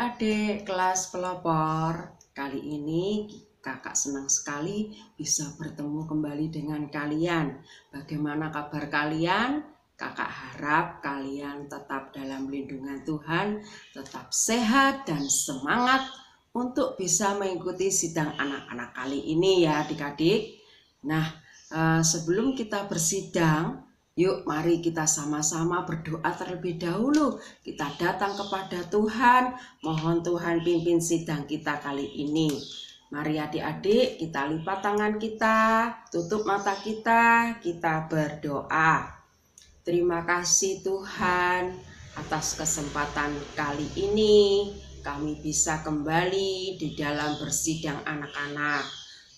Adik-adik kelas pelopor, kali ini kakak senang sekali bisa bertemu kembali dengan kalian. Bagaimana kabar kalian? Kakak harap kalian tetap dalam lindungan Tuhan, tetap sehat dan semangat untuk bisa mengikuti sidang anak-anak kali ini ya adik-adik. Nah, sebelum kita bersidang, yuk mari kita sama-sama berdoa terlebih dahulu. Kita datang kepada Tuhan, mohon Tuhan pimpin sidang kita kali ini. Mari adik-adik kita lipat tangan kita, tutup mata kita berdoa. Terima kasih Tuhan atas kesempatan kali ini kami bisa kembali di dalam bersidang anak-anak.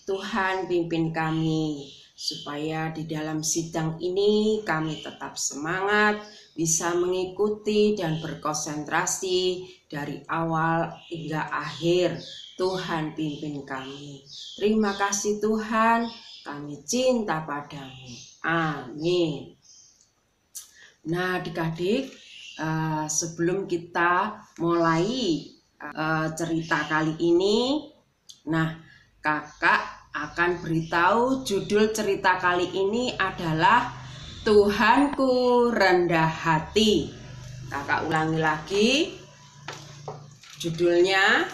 Tuhan pimpin kami supaya di dalam sidang ini kami tetap semangat, bisa mengikuti dan berkonsentrasi dari awal hingga akhir. Tuhan pimpin kami. Terima kasih Tuhan, kami cinta padamu. Amin. Nah adik-adik, sebelum kita mulai cerita kali ini, nah kakak akan beritahu judul cerita kali ini adalah Tuhanku rendah hati. Kakak ulangi lagi, judulnya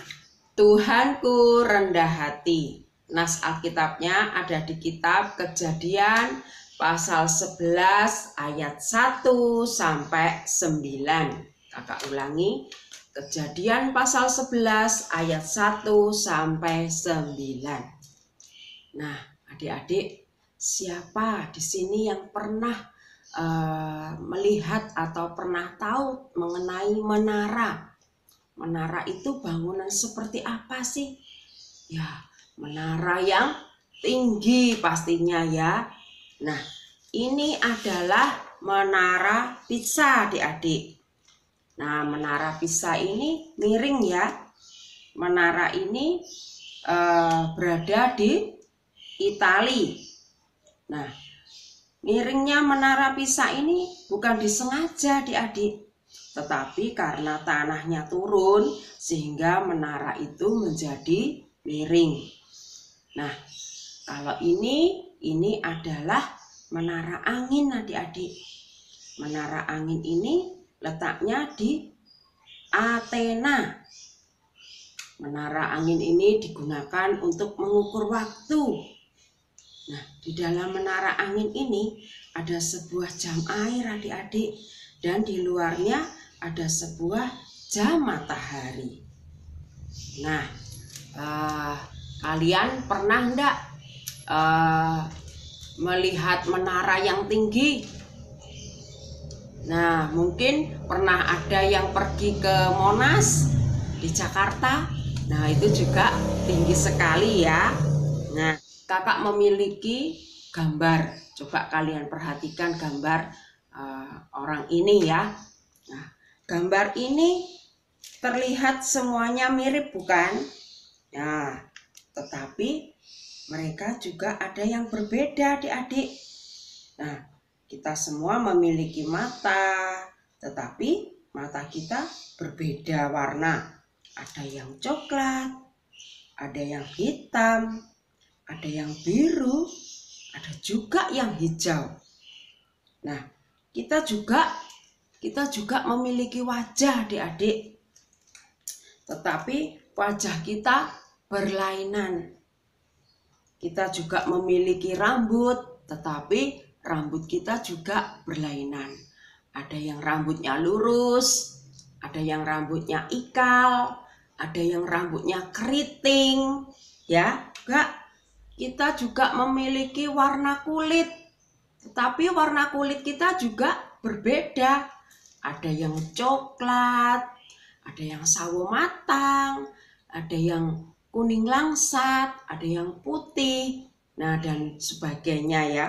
Tuhanku rendah hati. Nas Alkitabnya ada di kitab Kejadian pasal 11 ayat 1 sampai 9. Kakak ulangi, Kejadian pasal 11 ayat 1 sampai 9. Nah, adik-adik, siapa di sini yang pernah melihat atau pernah tahu mengenai menara? Menara itu bangunan seperti apa sih? Ya, menara yang tinggi pastinya ya. Nah, ini adalah menara Pisa, adik-adik. Nah, menara Pisa ini miring ya. Menara ini berada di Itali. Nah, miringnya menara Pisa ini bukan disengaja adik-adik, tetapi karena tanahnya turun sehingga menara itu menjadi miring. Nah, kalau ini adalah menara angin adik-adik. Menara angin ini letaknya di Athena. Menara angin ini digunakan untuk mengukur waktu. Nah, di dalam menara angin ini ada sebuah jam air adik-adik, dan di luarnya ada sebuah jam matahari. Nah, kalian pernah enggak melihat menara yang tinggi? Nah, mungkin pernah ada yang pergi ke Monas di Jakarta. Nah, itu juga tinggi sekali ya. Nah, kakak memiliki gambar. Coba kalian perhatikan gambar orang ini ya. Nah, gambar ini terlihat semuanya mirip bukan? Nah, tetapi mereka juga ada yang berbeda adik-adik. Nah, kita semua memiliki mata, tetapi mata kita berbeda warna. Ada yang coklat, ada yang hitam, ada yang biru, ada juga yang hijau. Nah, kita juga memiliki wajah adik-adik. Tetapi wajah kita berlainan. Kita juga memiliki rambut, tetapi rambut kita juga berlainan. Ada yang rambutnya lurus, ada yang rambutnya ikal, ada yang rambutnya keriting, ya. Kita juga memiliki warna kulit, tetapi warna kulit kita juga berbeda. Ada yang coklat, ada yang sawo matang, ada yang kuning langsat, ada yang putih, nah dan sebagainya ya.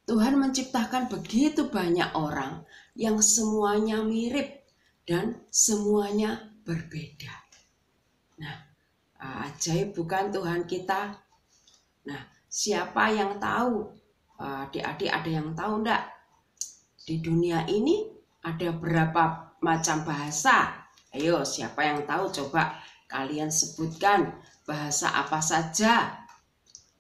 Tuhan menciptakan begitu banyak orang yang semuanya mirip dan semuanya berbeda. Nah, ajaib bukan Tuhan kita? Nah, siapa yang tahu? Adik-adik ada yang tahu enggak? Di dunia ini ada berapa macam bahasa? Ayo, siapa yang tahu? Coba kalian sebutkan bahasa apa saja.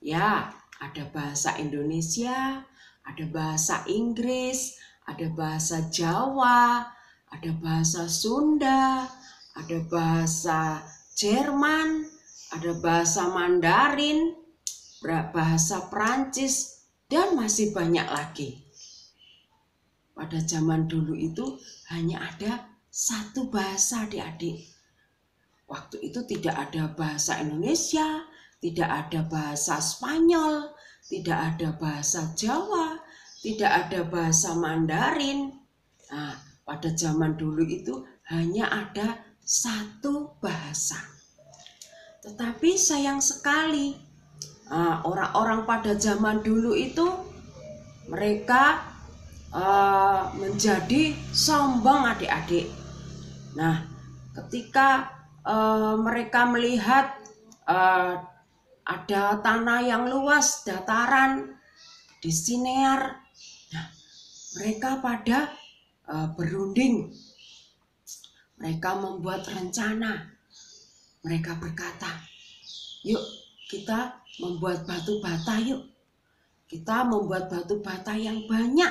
Ya, ada bahasa Indonesia, ada bahasa Inggris, ada bahasa Jawa, ada bahasa Sunda, ada bahasa Jerman, ada bahasa Mandarin, bahasa Prancis, dan masih banyak lagi. Pada zaman dulu itu hanya ada satu bahasa, adik-adik. Waktu itu tidak ada bahasa Indonesia, tidak ada bahasa Spanyol, tidak ada bahasa Jawa, tidak ada bahasa Mandarin. Nah, pada zaman dulu itu hanya ada satu bahasa. Tetapi sayang sekali, orang-orang pada zaman dulu itu mereka menjadi sombong, adik-adik. Nah, ketika mereka melihat ada tanah yang luas, dataran di Sinear, nah, mereka pada berunding. Mereka membuat rencana. Mereka berkata, yuk kita membuat batu bata yuk. Kita membuat batu bata yang banyak.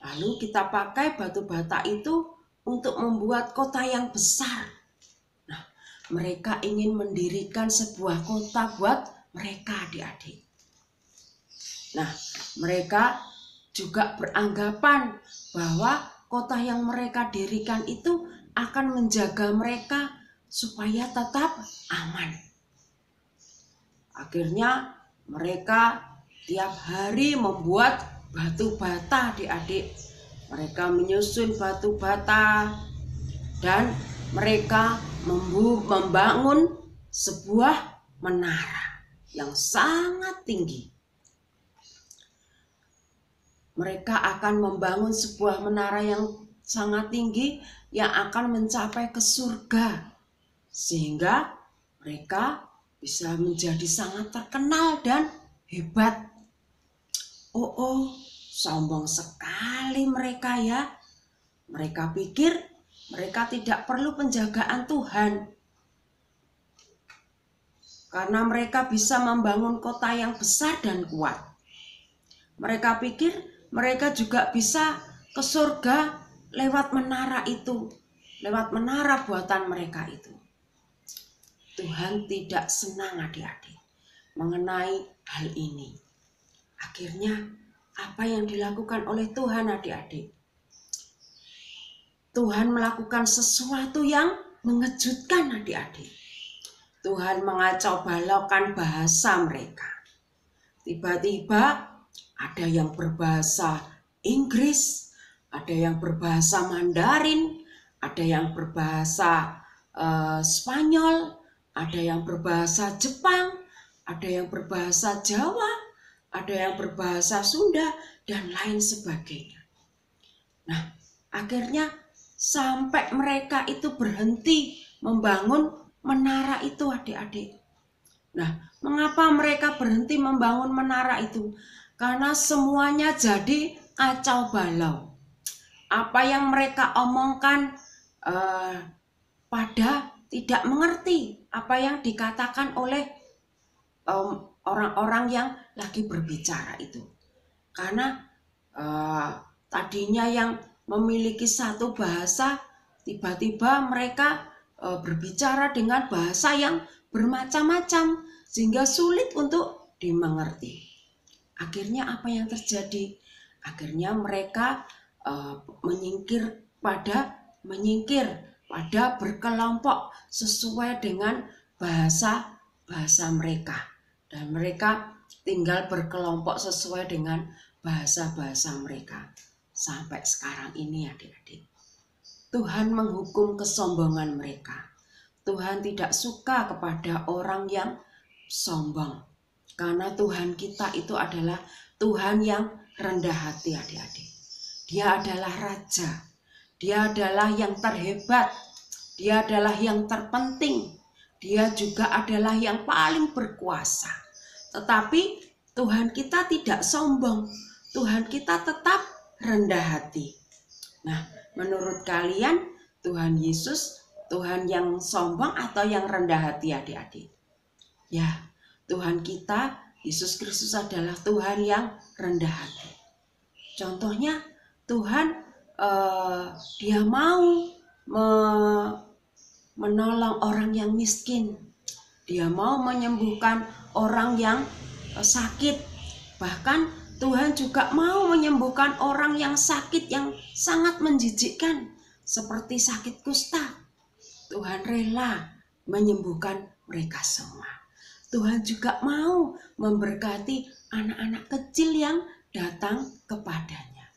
Lalu kita pakai batu bata itu untuk membuat kota yang besar. Nah, mereka ingin mendirikan sebuah kota buat mereka, adik-adik. Nah, mereka juga beranggapan bahwa kota yang mereka dirikan itu akan menjaga mereka supaya tetap aman. Akhirnya mereka tiap hari membuat batu bata, adik-adik. Mereka menyusun batu bata dan mereka membangun sebuah menara yang sangat tinggi. Mereka akan membangun sebuah menara yang sangat tinggi yang akan mencapai ke surga. Sehingga mereka bisa menjadi sangat terkenal dan hebat. Oh, sombong sekali mereka ya. Mereka pikir mereka tidak perlu penjagaan Tuhan. Karena mereka bisa membangun kota yang besar dan kuat. Mereka pikir mereka juga bisa ke surga lewat menara itu. Lewat menara buatan mereka itu. Tuhan tidak senang, adik-adik, mengenai hal ini. Akhirnya apa yang dilakukan oleh Tuhan, adik-adik? Tuhan melakukan sesuatu yang mengejutkan, adik-adik. Tuhan mengacau balaukan bahasa mereka. Tiba-tiba ada yang berbahasa Inggris, ada yang berbahasa Mandarin, ada yang berbahasa Spanyol, ada yang berbahasa Jepang, ada yang berbahasa Jawa, ada yang berbahasa Sunda, dan lain sebagainya. Nah, akhirnya sampai mereka itu berhenti membangun menara itu, adik-adik. Nah, mengapa mereka berhenti membangun menara itu? Karena semuanya jadi kacau balau. Apa yang mereka omongkan pada tidak mengerti apa yang dikatakan oleh orang-orang yang lagi berbicara itu. Karena tadinya yang memiliki satu bahasa, tiba-tiba mereka berbicara dengan bahasa yang bermacam-macam sehingga sulit untuk dimengerti. Akhirnya apa yang terjadi? Akhirnya mereka menyingkir pada berkelompok sesuai dengan bahasa mereka, dan mereka tinggal berkelompok sesuai dengan bahasa mereka sampai sekarang ini, adik-adik. Tuhan menghukum kesombongan mereka. Tuhan tidak suka kepada orang yang sombong, karena Tuhan kita itu adalah Tuhan yang rendah hati, adik-adik. Dia adalah Raja. Dia adalah yang terhebat. Dia adalah yang terpenting. Dia juga adalah yang paling berkuasa. Tetapi Tuhan kita tidak sombong. Tuhan kita tetap rendah hati. Nah, menurut kalian Tuhan Yesus Tuhan yang sombong atau yang rendah hati adik-adik? Ya, Tuhan kita, Yesus Kristus adalah Tuhan yang rendah hati. Contohnya Tuhan dia mau menolong orang yang miskin. Dia mau menyembuhkan orang yang sakit. Bahkan Tuhan juga mau menyembuhkan orang yang sakit yang sangat menjijikkan seperti sakit kusta. Tuhan rela menyembuhkan mereka semua. Tuhan juga mau memberkati anak-anak kecil yang datang kepadanya.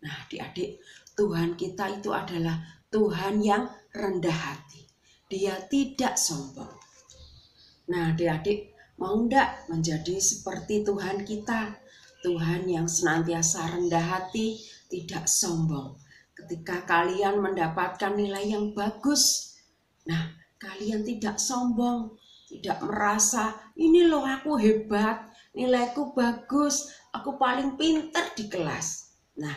Nah, adik-adik, Tuhan kita itu adalah Tuhan yang rendah hati. Dia tidak sombong. Nah, adik-adik, mau enggak menjadi seperti Tuhan kita? Tuhan yang senantiasa rendah hati, tidak sombong. Ketika kalian mendapatkan nilai yang bagus, nah, kalian tidak sombong, tidak merasa, ini loh aku hebat, nilaiku bagus, aku paling pintar di kelas. Nah,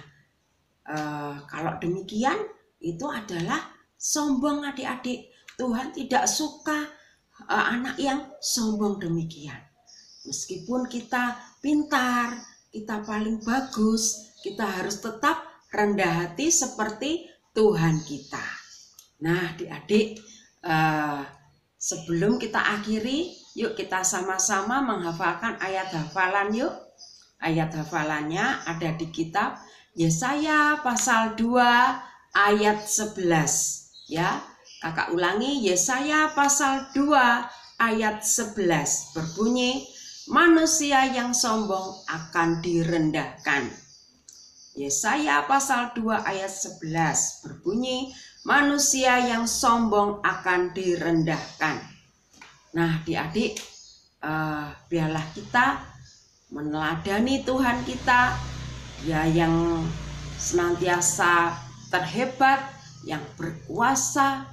kalau demikian, itu adalah sombong adik-adik. Tuhan tidak suka anak yang sombong demikian. Meskipun kita pintar, kita paling bagus, kita harus tetap rendah hati seperti Tuhan kita. Nah, adik-adik, sebelum kita akhiri, yuk kita sama-sama menghafalkan ayat hafalan yuk. Ayat hafalannya ada di kitab Yesaya pasal 2 ayat 11. Ya, kakak ulangi, Yesaya pasal 2 ayat 11 berbunyi, manusia yang sombong akan direndahkan. Yesaya pasal 2 ayat 11 berbunyi, manusia yang sombong akan direndahkan. Nah, adik-adik, biarlah kita meneladani Tuhan kita, Dia yang senantiasa terhebat, yang berkuasa.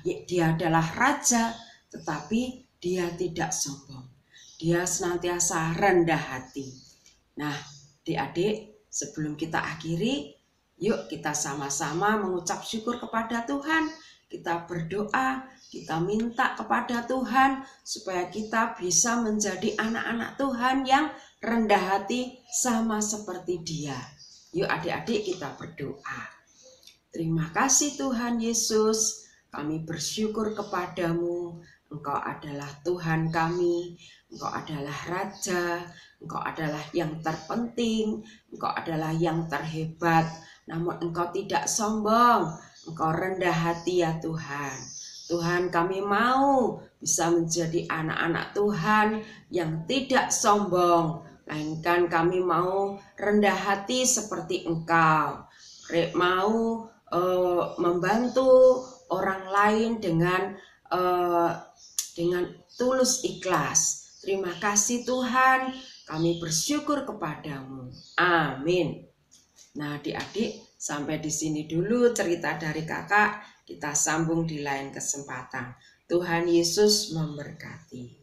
Dia adalah raja, tetapi Dia tidak sombong. Dia senantiasa rendah hati. Nah, adik-adik, sebelum kita akhiri, yuk kita sama-sama mengucap syukur kepada Tuhan. Kita berdoa, kita minta kepada Tuhan supaya kita bisa menjadi anak-anak Tuhan yang rendah hati sama seperti Dia. Yuk adik-adik kita berdoa. Terima kasih Tuhan Yesus, kami bersyukur kepadamu. Engkau adalah Tuhan kami, Engkau adalah Raja, Engkau adalah yang terpenting, Engkau adalah yang terhebat. Namun Engkau tidak sombong, Engkau rendah hati ya Tuhan. Tuhan, kami mau bisa menjadi anak-anak Tuhan yang tidak sombong, melainkan kami mau rendah hati seperti Engkau. Mau membantu orang lain dengan tulus ikhlas. Terima kasih Tuhan, kami bersyukur kepadamu. Amin. Nah, adik-adik, sampai di sini dulu cerita dari kakak. Kita sambung di lain kesempatan. Tuhan Yesus memberkati.